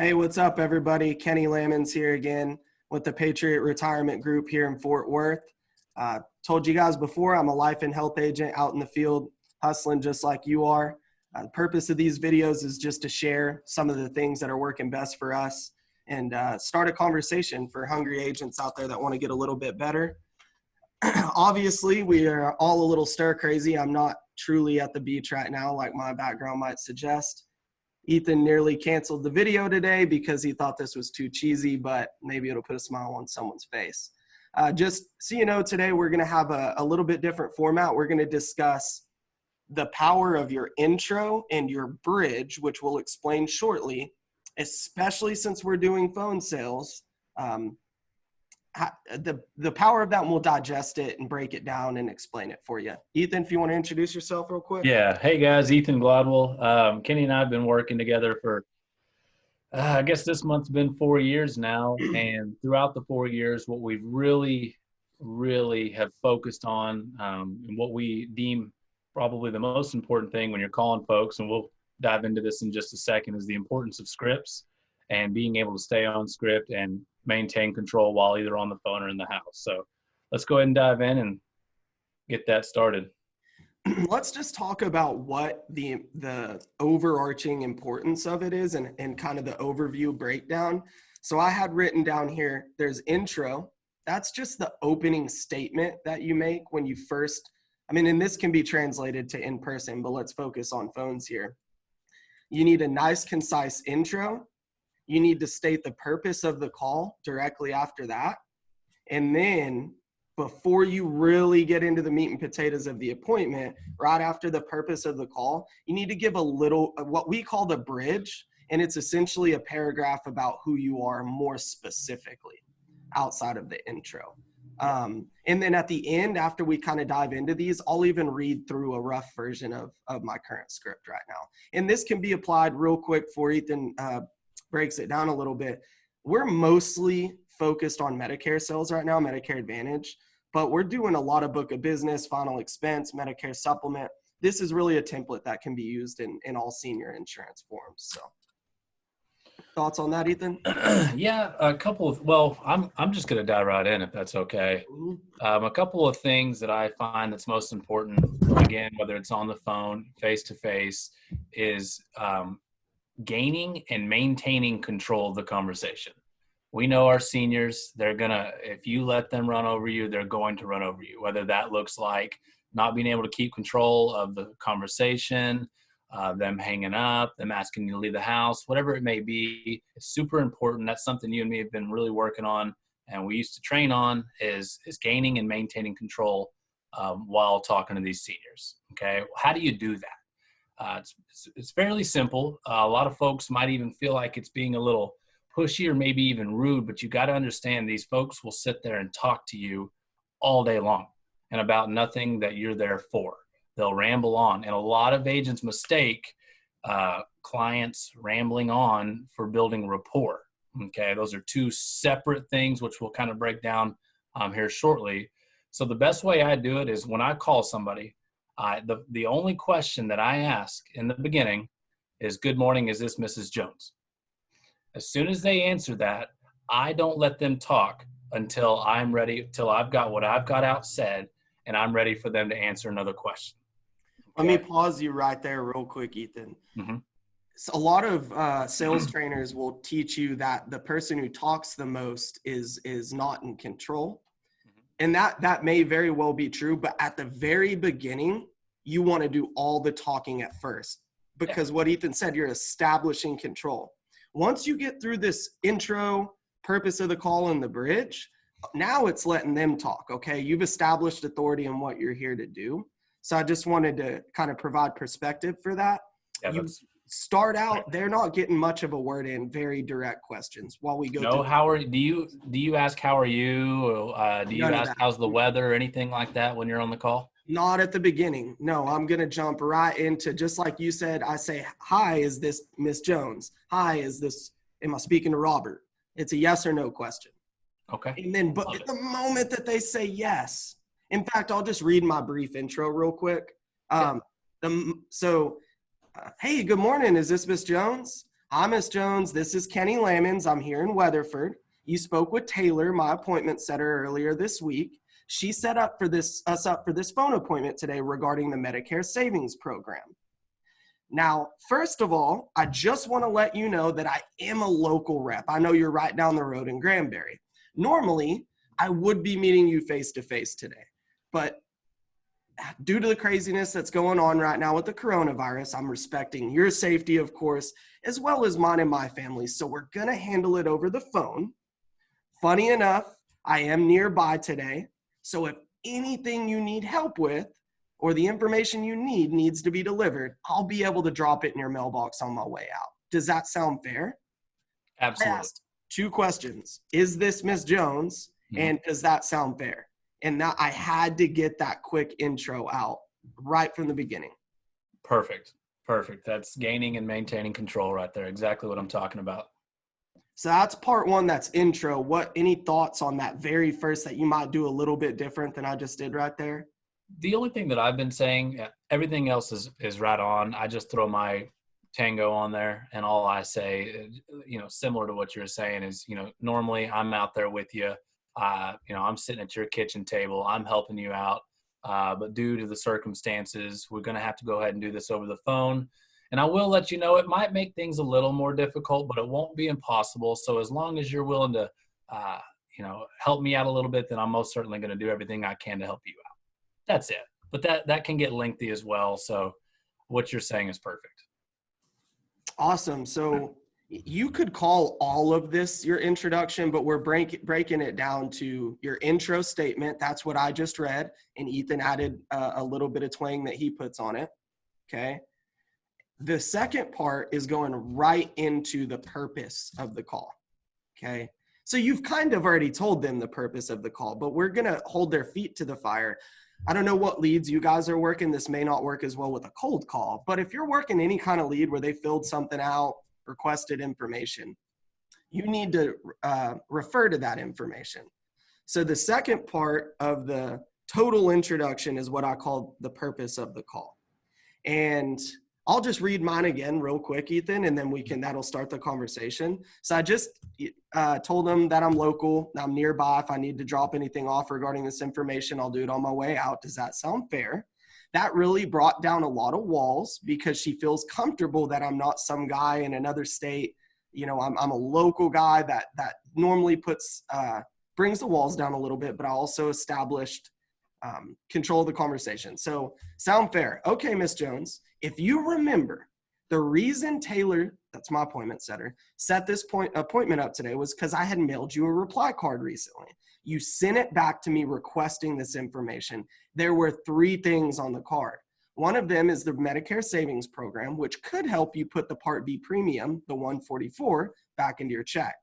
Hey, what's up, everybody? Kenny Lammons here again with the Patriot Retirement Group here in Fort Worth. Told you guys before, I'm a life and health agent out in the field, hustling just like you are. The purpose of these videos is just to share some of the things that are working best for us and start a conversation for hungry agents out there that want to get a little bit better. Obviously, we are all a little stir crazy. I'm not truly at the beach right now, like my background might suggest. Ethan nearly canceled the video today because he thought this was too cheesy, but maybe it'll put a smile on someone's face. Just so you know, today we're going to have a little bit different format. We're going to discuss the power of your intro and your bridge, which we'll explain shortly, especially since we're doing phone sales. The power of that, and we'll digest it and break it down and explain it for you. Ethan, if you want to introduce yourself real quick. Yeah. Hey, guys. Ethan Gladwell. Kenny and I have been working together for, I guess this month's been 4 years now. And throughout the 4 years, what we've really have focused on and what we deem probably the most important thing when you're calling folks, and we'll dive into this in just a second, is the importance of scripts and being able to stay on script and maintain control while either on the phone or in the house. So let's go ahead and dive in and get that started. Let's just talk about what the overarching importance of it is and kind of the overview breakdown. So I had written down here, there's intro. That's just the opening statement that you make when you first, and this can be translated to in person, but let's focus on phones here. You need a nice, concise intro. You need to state the purpose of the call directly after that. And then before you really get into the meat and potatoes of the appointment, right after the purpose of the call, you need to give a little, what we call the bridge. And it's essentially a paragraph about who you are more specifically outside of the intro. And then at the end, after we kind of dive into these, I'll even read through a rough version of my current script right now. And this can be applied real quick for Ethan breaks it down a little bit. We're mostly focused on Medicare sales right now, Medicare Advantage, but we're doing a lot of book of business, final expense, Medicare supplement. This is really a template that can be used in all senior insurance forms. So thoughts on that, Ethan? Yeah, a couple of, I'm just going to dive right in if that's okay. A couple of things that I find that's most important, again, whether it's on the phone, face-to-face, is gaining and maintaining control of the conversation. We know our seniors, if you let them run over you, they're going to run over you, whether that looks like not being able to keep control of the conversation, them hanging up, them asking you to leave the house, whatever it may be. It's super important. That's something you and me have been really working on, and we used to train on is gaining and maintaining control while talking to these seniors. Okay, how do you do that? It's fairly simple. A lot of folks might even feel like it's being a little pushy or maybe even rude, but you got to understand these folks will sit there and talk to you all day long and about nothing that you're there for. They'll ramble on, and a lot of agents mistake clients rambling on for building rapport. Okay, those are two separate things, which we'll kind of break down here shortly. So the best way I do it is when I call somebody, the only question that I ask in the beginning is, "Good morning, is this Mrs. Jones?" As soon as they answer that, I don't let them talk until I'm ready, till I've got what I've got out said, and I'm ready for them to answer another question. Okay? Let me pause you right there real quick, Ethan. Mm-hmm. So a lot of sales trainers will teach you that the person who talks the most is not in control. And that may very well be true, but at the very beginning, you want to do all the talking at first, because what Ethan said, you're establishing control. Once you get through this intro, purpose of the call, and the bridge, now it's letting them talk, okay? You've established authority in what you're here to do. So I just wanted to kind of provide perspective for that. Yeah, you start out, they're not getting much of a word in, very direct questions while we go through. Do you ask how are you? Or, do you ask how's the weather or anything like that when you're on the call? Not at the beginning. No, I'm going to jump right into, just like you said, I say, "Hi, is this Miss Jones? Hi, am I speaking to Robert?" It's a yes or no question. Okay. And then, but at the moment that they say yes, in fact, I'll just read my brief intro real quick. Hey, good morning. Is this Miss Jones? Hi, Miss Jones. This is Kenny Lamons. I'm here in Weatherford. You spoke with Taylor, my appointment setter, earlier this week. She set up for us up for this phone appointment today regarding the Medicare Savings Program. Now, first of all, I just want to let you know that I am a local rep. I know you're right down the road in Granbury. Normally, I would be meeting you face to face today, but due to the craziness that's going on right now with the coronavirus, I'm respecting your safety, of course, as well as mine and my family. So we're going to handle it over the phone. Funny enough, I am nearby today. So if anything you need help with or the information you need needs to be delivered, I'll be able to drop it in your mailbox on my way out. Does that sound fair? I Absolutely. asked 2 questions. Is this Miss Jones? Mhm. And does that sound fair? And that I had to get that quick intro out right from the beginning. Perfect. Perfect. That's gaining and maintaining control right there. Exactly what I'm talking about. So that's part one, that's intro. Any thoughts on that very first that you might do a little bit different than I just did right there? The only thing that I've been saying, everything else is right on. I just throw my tango on there, and all I say, similar to what you're saying is, normally I'm out there with you. I'm sitting at your kitchen table. I'm helping you out. But due to the circumstances, we're going to have to go ahead and do this over the phone. And I will let you know it might make things a little more difficult, but it won't be impossible. So as long as you're willing to, help me out a little bit, then I'm most certainly going to do everything I can to help you out. That's it. But that can get lengthy as well. So what you're saying is perfect. Awesome. So you could call all of this your introduction, but we're breaking it down to your intro statement. That's what I just read. And Ethan added a little bit of twang that he puts on it. Okay. The second part is going right into the purpose of the call. Okay. So you've kind of already told them the purpose of the call, but we're going to hold their feet to the fire. I don't know what leads you guys are working. This may not work as well with a cold call, but if you're working any kind of lead where they filled something out, requested information, you need to refer to that information. So the second part of the total introduction is what I call the purpose of the call. And I'll just read mine again real quick, Ethan, and then that'll start the conversation. So I just told them that I'm local, I'm nearby. If I need to drop anything off regarding this information, I'll do it on my way out. Does that sound fair? That really brought down a lot of walls because she feels comfortable that I'm not some guy in another state. I'm a local guy that normally brings the walls down a little bit, but I also established control the conversation. So sound fair? Okay, Miss Jones, if you remember, the reason Taylor, that's my appointment setter, set this appointment up today was because I had mailed you a reply card recently. You sent it back to me requesting this information. There were 3 things on the card. One of them is the Medicare Savings Program, which could help you put the Part B premium, the $144, back into your check.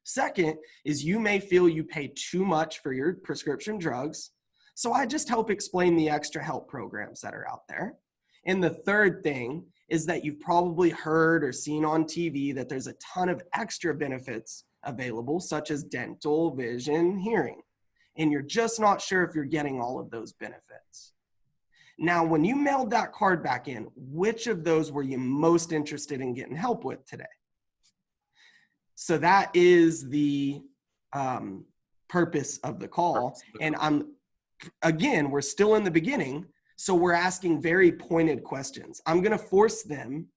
Second is you may feel you pay too much for your prescription drugs. So I just help explain the extra help programs that are out there. And the third thing is that you've probably heard or seen on TV that there's a ton of extra benefits available, such as dental, vision, hearing. And you're just not sure if you're getting all of those benefits. Now, when you mailed that card back in, which of those were you most interested in getting help with today? So that is the purpose of the call. And again, we're still in the beginning, so we're asking very pointed questions. I'm going to force them,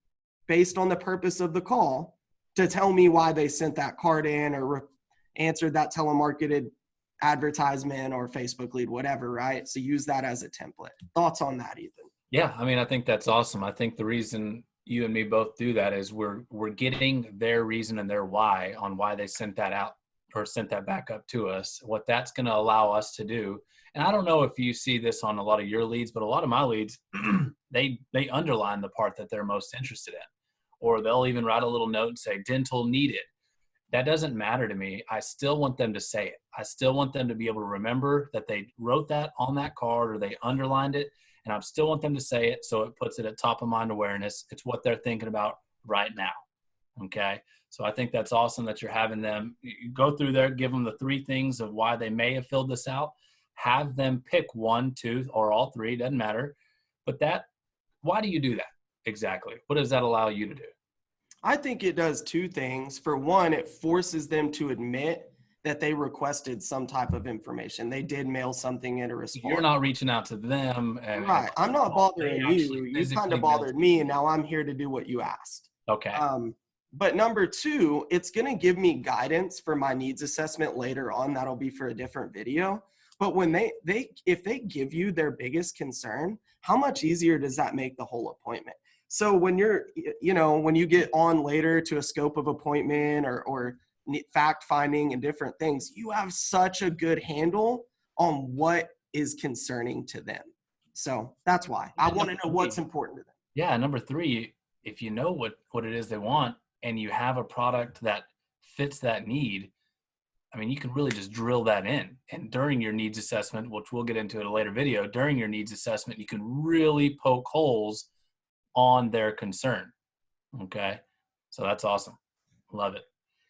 based on the purpose of the call, to tell me why they sent that card in or answered that telemarketed advertisement or Facebook lead, whatever, right? So use that as a template. Thoughts on that, Ethan? Yeah, I mean, I think that's awesome. I think the reason you and me both do that is we're getting their reason and their why on why they sent that out or sent that back up to us, what that's going to allow us to do. And I don't know if you see this on a lot of your leads, but a lot of my leads, they underline the part that they're most interested in, or they'll even write a little note and say dental needed. That doesn't matter to me. I still want them to say it. I still want them to be able to remember that they wrote that on that card or they underlined it. And I still want them to say it so it puts it at top of mind awareness. It's what they're thinking about right now. Okay. So I think that's awesome that you're having them go through there, give them the 3 things of why they may have filled this out, have them pick 1, 2, or all 3, doesn't matter. But why do you do that exactly? What does that allow you to do? I think it does two things. For one, it forces them to admit that they requested some type of information. They did mail something in a You're response. not reaching out to them and Right. I'm not they bothering actually you. You kind physically of mailed bothered it. me, and now I'm here to do what you asked. Okay. But number two, it's going to give me guidance for my needs assessment later on. That'll be for a different video. But when if they give you their biggest concern, how much easier does that make the whole appointment? So when when you get on later to a scope of appointment or fact finding and different things, you have such a good handle on what is concerning to them. So that's why I And want number to know what's three, important to them. yeah, number three, if you know what it is they want and you have a product that fits that need, I mean, you can really just drill that in. And during your needs assessment, which we'll get into in a later video, during your needs assessment, you can really poke holes on their concern. Okay. So that's awesome. Love it.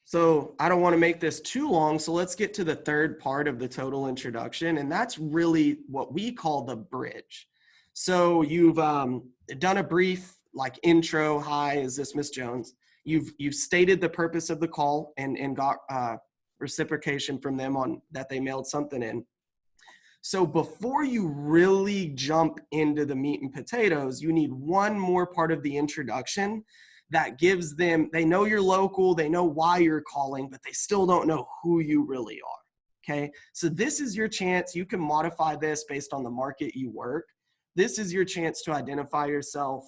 So I don't want to make this too long. So let's get to the third part of the total introduction. And that's really what we call the bridge. So you've done a brief like intro. Hi, is this Miss Jones? You've stated the purpose of the call and got reciprocation from them on that they mailed something in. So before you really jump into the meat and potatoes, you need one more part of the introduction that gives them, they know you're local, they know why you're calling, but they still don't know who you really are. Okay. So this is your chance. You can modify this based on the market you work. This is your chance to identify yourself.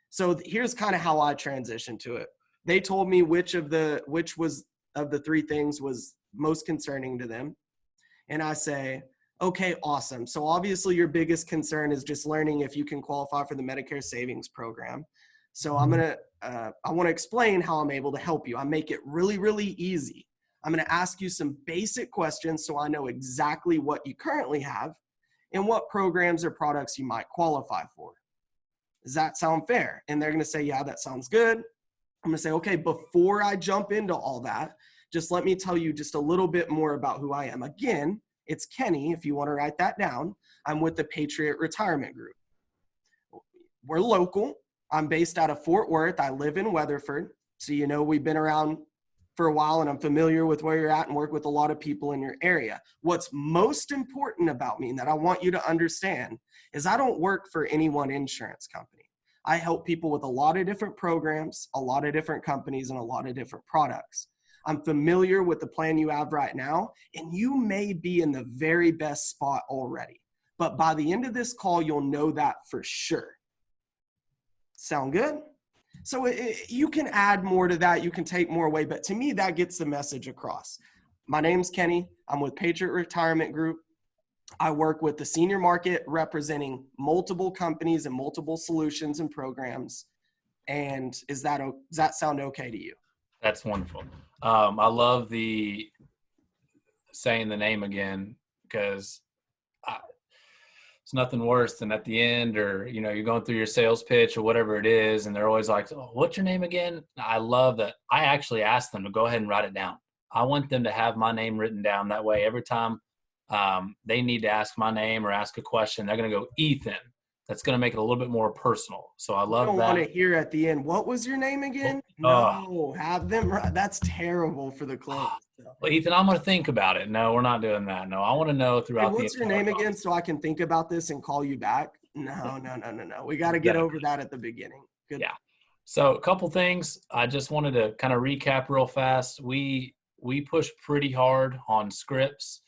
So here's kind of how I transitioned to it. They told me which was of the three things was most concerning to them. And I say, okay, awesome. So obviously your biggest concern is just learning if you can qualify for the Medicare savings program. So I want to explain how I'm able to help you. I make it really, really easy. I'm going to ask you some basic questions so I know exactly what you currently have and what programs or products you might qualify for. Does that sound fair? And they're going to say, yeah, that sounds good. I'm going to say, okay, before I jump into all that, just let me tell you just a little bit more about who I am. Again, it's Kenny, if you want to write that down. I'm with the Patriot Retirement Group. We're local. I'm based out of Fort Worth. I live in Weatherford. So, we've been around for a while and I'm familiar with where you're at and work with a lot of people in your area. What's most important about me and that I want you to understand is I don't work for any one insurance company. I help people with a lot of different programs, a lot of different companies, and a lot of different products. I'm familiar with the plan you have right now, and you may be in the very best spot already. But by the end of this call, you'll know that for sure. Sound good? So you can add more to that. You can take more away. But to me, that gets the message across. My name's Kenny. I'm with Patriot Retirement Group. I work with the senior market representing multiple companies and multiple solutions and programs. And does that sound okay to you? That's wonderful. I love the saying the name again because it's nothing worse than at the end or, you're going through your sales pitch or whatever it is. And they're always like, oh, what's your name again? I love that. I actually asked them to go ahead and write it down. I want them to have my name written down. That way, every time they need to ask my name or ask a question, they're going to go Ethan. That's going to make it a little bit more personal. So I love don't that. Want to hear at the end, what was your name again? Oh. No, have them. That's terrible for the close. Well, Ethan, I'm going to think about it. No, we're not doing that. No, I want to know throughout Hey, what's your name again so I can think about this and call you back? No. We got to get over that at the beginning. Good. Yeah. So a couple things. I just wanted to kind of recap real fast. We push pretty hard on scripts.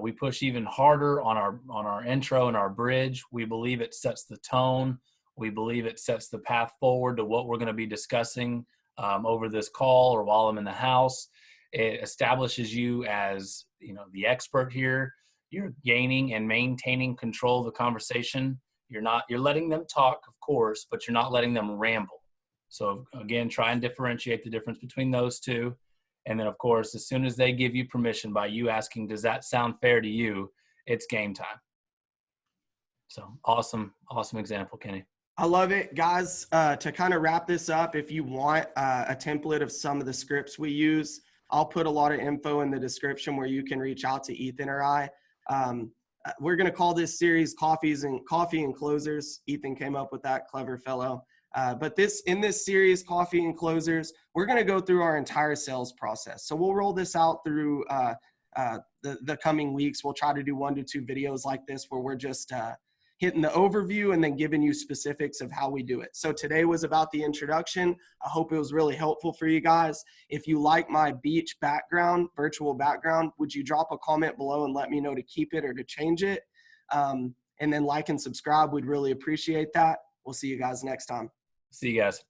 We push even harder on our intro and our bridge. We believe it sets the tone. We believe it sets the path forward to what we're going to be discussing over this call or while I'm in the house. It establishes you as, the expert here. You're gaining and maintaining control of the conversation. You're letting them talk, of course, but you're not letting them ramble. So again, try and differentiate the difference between those two. And then, of course, as soon as they give you permission by you asking, does that sound fair to you? It's game time. So awesome example, Kenny. I love it. Guys, to kind of wrap this up, if you want a template of some of the scripts we use, I'll put a lot of info in the description where you can reach out to Ethan or I. We're going to call this series Coffee and Closers. Ethan came up with that, clever fellow. But in this series, Coffee and Closers, we're going to go through our entire sales process. So we'll roll this out through the coming weeks. We'll try to do 1 to 2 videos like this where we're just hitting the overview and then giving you specifics of how we do it. So today was about the introduction. I hope it was really helpful for you guys. If you like my beach background, virtual background, would you drop a comment below and let me know to keep it or to change it? And then like and subscribe. We'd really appreciate that. We'll see you guys next time. See you guys.